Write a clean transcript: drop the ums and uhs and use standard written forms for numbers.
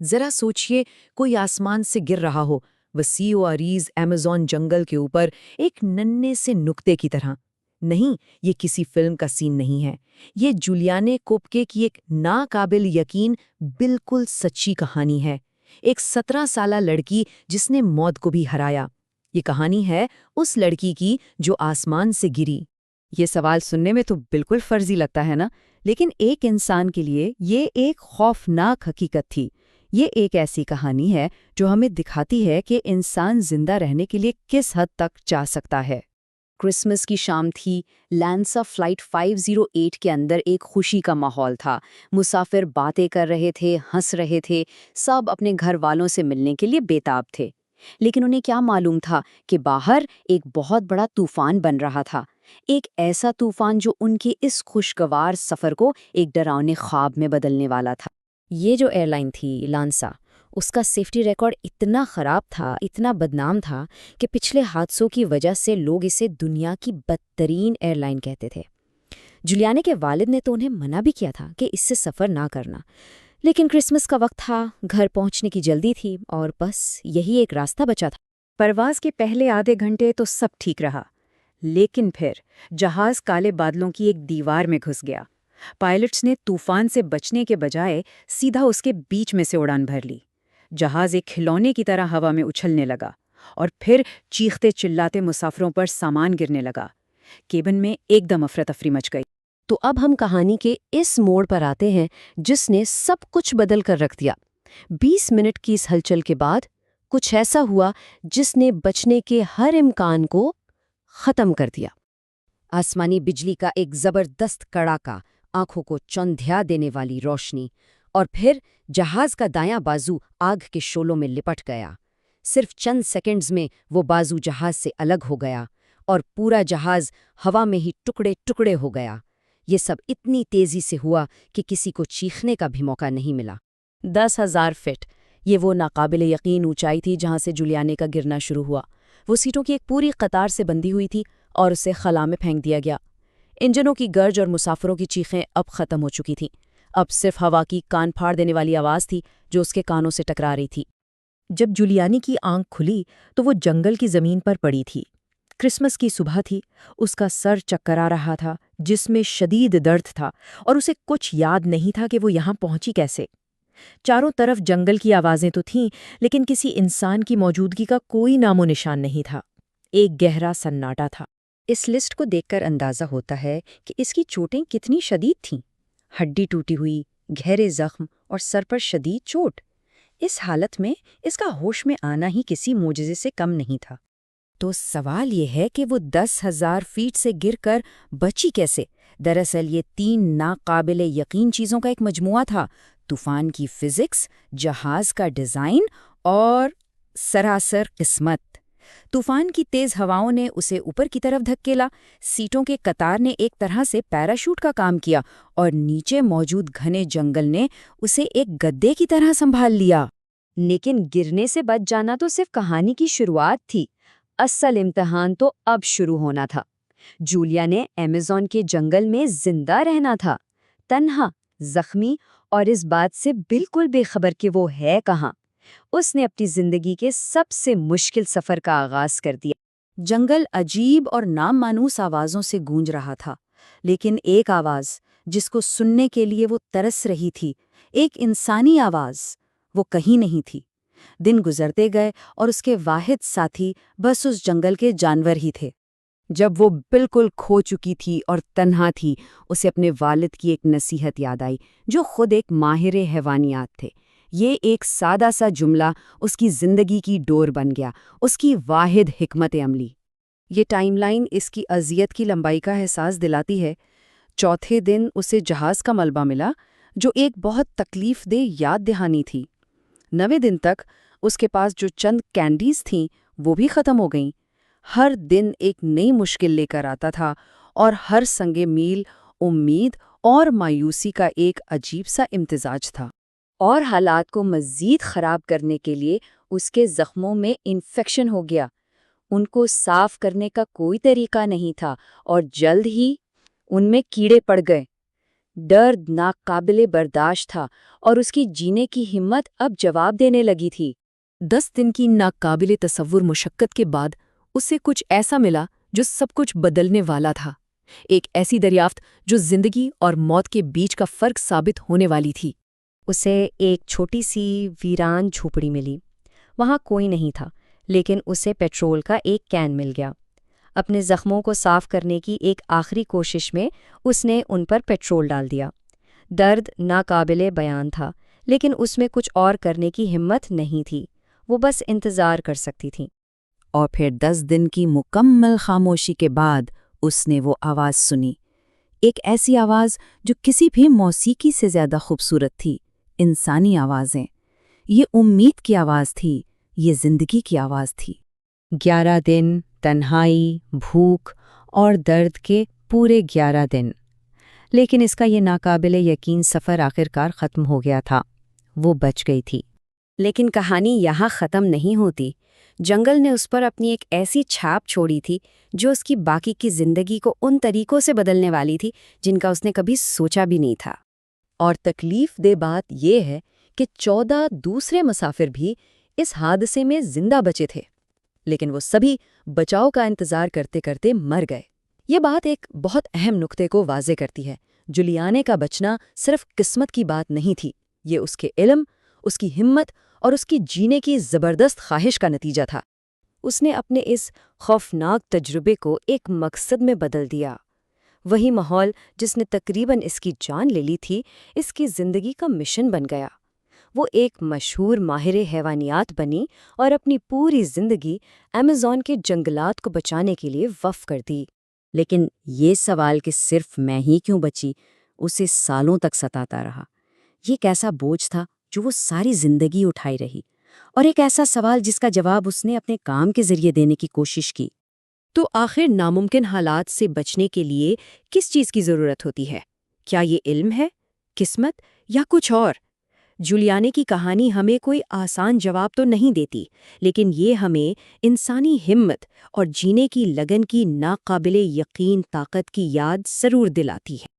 ذرا سوچئے، کوئی آسمان سے گر رہا ہو، وسیع و عریض ایمیزون جنگل کے اوپر ایک ننھے سے نقطے کی طرح۔ نہیں، یہ کسی فلم کا سین نہیں ہے، یہ جولیانے کوپکے کی ایک ناقابل یقین بالکل سچی کہانی ہے۔ ایک 17 سالہ لڑکی جس نے موت کو بھی ہرایا۔ یہ کہانی ہے اس لڑکی کی جو آسمان سے گری۔ یہ سوال سننے میں تو بالکل فرضی لگتا ہے نا، لیکن ایک انسان کے لیے یہ ایک خوفناک حقیقت تھی۔ یہ ایک ایسی کہانی ہے جو ہمیں دکھاتی ہے کہ انسان زندہ رہنے کے لیے کس حد تک چاہ سکتا ہے۔ کرسمس کی شام تھی، لینسا فلائٹ 508 کے اندر ایک خوشی کا ماحول تھا۔ مسافر باتیں کر رہے تھے، ہنس رہے تھے، سب اپنے گھر والوں سے ملنے کے لیے بےتاب تھے۔ لیکن انہیں کیا معلوم تھا کہ باہر ایک بہت بڑا طوفان بن رہا تھا، ایک ایسا طوفان جو ان کے اس خوشگوار سفر کو ایک ڈراؤنے خواب میں بدلنے والا تھا۔ یہ جو ایئر لائن تھی لانسا، اس کا سیفٹی ریکارڈ اتنا خراب تھا، اتنا بدنام تھا کہ پچھلے حادثوں کی وجہ سے لوگ اسے دنیا کی بدترین ایئر لائن کہتے تھے۔ جولیانے کے والد نے تو انہیں منع بھی کیا تھا کہ اس سے سفر نہ کرنا، لیکن کرسمس کا وقت تھا، گھر پہنچنے کی جلدی تھی اور بس یہی ایک راستہ بچا تھا۔ پرواز کے پہلے آدھے گھنٹے تو سب ٹھیک رہا، لیکن پھر جہاز کالے بادلوں کی ایک دیوار میں گھس گیا۔ پائلٹس نے طوفان سے بچنے کے بجائے سیدھا اس کے بیچ میں سے اڑان بھر لی۔ جہاز ایک کھلونے کی طرح ہوا میں اچھلنے لگا اور پھر چیختے چلاتے مسافروں پر سامان گرنے لگا۔ کیبن میں ایک دم افراتفری مچ گئی۔ تو اب ہم کہانی کے اس موڑ پر آتے ہیں جس نے سب کچھ بدل کر رکھ دیا۔ 20 منٹ کی اس ہلچل کے بعد کچھ ایسا ہوا جس نے بچنے کے ہر امکان کو ختم کر دیا۔ آسمانی بجلی کا ایک زبردست کڑاکا، آنکھوں کو چوندھیا دینے والی روشنی، اور پھر جہاز کا دایاں بازو آگ کے شعلوں میں لپٹ گیا۔ صرف چند سیکنڈز میں وہ بازو جہاز سے الگ ہو گیا اور پورا جہاز ہوا میں ہی ٹکڑے ٹکڑے ہو گیا۔ یہ سب اتنی تیزی سے ہوا کہ کسی کو چیخنے کا بھی موقع نہیں ملا۔ 10,000 فٹ، یہ وہ ناقابل یقین اونچائی تھی جہاں سے جولیانے کا گرنا شروع ہوا۔ وہ سیٹوں کی ایک پوری قطار سے بندھی ہوئی تھی اور اسے خلا میں پھینک دیا گیا۔ انجنوں کی گرج اور مسافروں کی چیخیں اب ختم ہو چکی تھیں۔ اب صرف ہوا کی کان پھاڑ دینے والی آواز تھی جو اس کے کانوں سے ٹکرا رہی تھی۔ جب جولیانی کی آنکھ کھلی تو وہ جنگل کی زمین پر پڑی تھی۔ کرسمس کی صبح تھی، اس کا سر چکرا رہا تھا، جس میں شدید درد تھا، اور اسے کچھ یاد نہیں تھا کہ وہ یہاں پہنچی کیسے۔ چاروں طرف جنگل کی آوازیں تو تھیں، لیکن کسی انسان کی موجودگی کا کوئی نام و نشان نہیں تھا۔ ایک گہرا سناٹا تھا۔ اس لسٹ کو دیکھ کر اندازہ ہوتا ہے کہ اس کی چوٹیں کتنی شدید تھیں۔ ہڈی ٹوٹی ہوئی، گہرے زخم اور سر پر شدید چوٹ۔ اس حالت میں اس کا ہوش میں آنا ہی کسی معجزے سے کم نہیں تھا۔ تو سوال یہ ہے کہ وہ 10,000 فیٹ سے گر کر بچی کیسے؟ دراصل یہ 3 ناقابل یقین چیزوں کا ایک مجموعہ تھا: طوفان کی فزکس، جہاز کا ڈیزائن اور سراسر قسمت۔ طوفان کی تیز ہواؤں نے اسے اوپر کی طرف دھکیلا، سیٹوں کے قطار نے ایک طرح سے پیراشوٹ کا کام کیا، اور نیچے موجود گھنے جنگل نے اسے ایک گدے کی طرح سنبھال لیا۔ لیکن گرنے سے بچ جانا تو صرف کہانی کی شروعات تھی۔ اصل امتحان تو اب شروع ہونا تھا۔ جولیا نے ایمیزون کے جنگل میں زندہ رہنا تھا، تنہا، زخمی اور اس بات سے بالکل بے خبر کہ وہ ہے کہاں۔ اس نے اپنی زندگی کے سب سے مشکل سفر کا آغاز کر دیا۔ جنگل عجیب اور نام مانوس آوازوں سے گونج رہا تھا، لیکن ایک آواز جس کو سننے کے لیے وہ ترس رہی تھی، ایک انسانی آواز، وہ کہیں نہیں تھی۔ دن گزرتے گئے اور اس کے واحد ساتھی بس اس جنگل کے جانور ہی تھے۔ جب وہ بالکل کھو چکی تھی اور تنہا تھی، اسے اپنے والد کی ایک نصیحت یاد آئی، جو خود ایک ماہر حیوانیات تھے۔ یہ ایک سادہ سا جملہ اس کی زندگی کی ڈور بن گیا، اس کی واحد حکمت عملی۔ یہ ٹائم لائن اس کی اذیت کی لمبائی کا احساس دلاتی ہے۔ چوتھے دن اسے جہاز کا ملبہ ملا، جو ایک بہت تکلیف دہ یاد دہانی تھی۔ 9ویں دن تک اس کے پاس جو چند کینڈیز تھیں وہ بھی ختم ہو گئیں۔ ہر دن ایک نئی مشکل لے کر آتا تھا، اور ہر سنگ میل امید اور مایوسی کا ایک عجیب سا امتزاج تھا۔ اور حالات کو مزید خراب کرنے کے لیے اس کے زخموں میں انفیکشن ہو گیا۔ ان کو صاف کرنے کا کوئی طریقہ نہیں تھا اور جلد ہی ان میں کیڑے پڑ گئے۔ درد ناقابل برداشت تھا اور اس کی جینے کی ہمت اب جواب دینے لگی تھی۔ 10 دن کی ناقابل تصور مشقت کے بعد اسے کچھ ایسا ملا جو سب کچھ بدلنے والا تھا، ایک ایسی دریافت جو زندگی اور موت کے بیچ کا فرق ثابت ہونے والی تھی۔ اسے ایک چھوٹی سی ویران جھوپڑی ملی۔ وہاں کوئی نہیں تھا، لیکن اسے پیٹرول کا ایک کین مل گیا۔ اپنے زخموں کو صاف کرنے کی ایک آخری کوشش میں اس نے ان پر پیٹرول ڈال دیا۔ درد ناقابل بیان تھا، لیکن اس میں کچھ اور کرنے کی ہمت نہیں تھی۔ وہ بس انتظار کر سکتی تھی۔ اور پھر 10 دن کی مکمل خاموشی کے بعد اس نے وہ آواز سنی، ایک ایسی آواز جو کسی بھی موسیقی سے زیادہ خوبصورت تھی۔ انسانی آوازیں، یہ امید کی آواز تھی، یہ زندگی کی آواز تھی۔ 11 دن، تنہائی، بھوک اور درد کے پورے 11 دن۔ لیکن اس کا یہ ناقابل یقین سفر آخرکار ختم ہو گیا تھا۔ وہ بچ گئی تھی۔ لیکن کہانی یہاں ختم نہیں ہوتی۔ جنگل نے اس پر اپنی ایک ایسی چھاپ چھوڑی تھی جو اس کی باقی کی زندگی کو ان طریقوں سے بدلنے والی تھی جن کا اس نے کبھی سوچا بھی نہیں تھا۔ اور تکلیف دہ بات یہ ہے کہ 14 دوسرے مسافر بھی اس حادثے میں زندہ بچے تھے، لیکن وہ سبھی بچاؤ کا انتظار کرتے کرتے مر گئے۔ یہ بات ایک بہت اہم نقطے کو واضح کرتی ہے۔ جولیانے کا بچنا صرف قسمت کی بات نہیں تھی، یہ اس کے علم، اس کی ہمت اور اس کی جینے کی زبردست خواہش کا نتیجہ تھا۔ اس نے اپنے اس خوفناک تجربے کو ایک مقصد میں بدل دیا۔ وہی ماحول جس نے تقریباً اس کی جان لے لی تھی، اس کی زندگی کا مشن بن گیا۔ وہ ایک مشہور ماہر حیوانیات بنی اور اپنی پوری زندگی ایمیزون کے جنگلات کو بچانے کے لیے وقف کر دی۔ لیکن یہ سوال کہ صرف میں ہی کیوں بچی، اسے سالوں تک ستاتا رہا۔ یہ ایک ایسا بوجھ تھا جو وہ ساری زندگی اٹھائی رہی، اور ایک ایسا سوال جس کا جواب اس نے اپنے کام کے ذریعے دینے کی کوشش کی۔ تو آخر ناممکن حالات سے بچنے کے لیے کس چیز کی ضرورت ہوتی ہے؟ کیا یہ علم ہے، قسمت یا کچھ اور؟ جولیانے کی کہانی ہمیں کوئی آسان جواب تو نہیں دیتی، لیکن یہ ہمیں انسانی ہمت اور جینے کی لگن کی ناقابل یقین طاقت کی یاد ضرور دلاتی ہے۔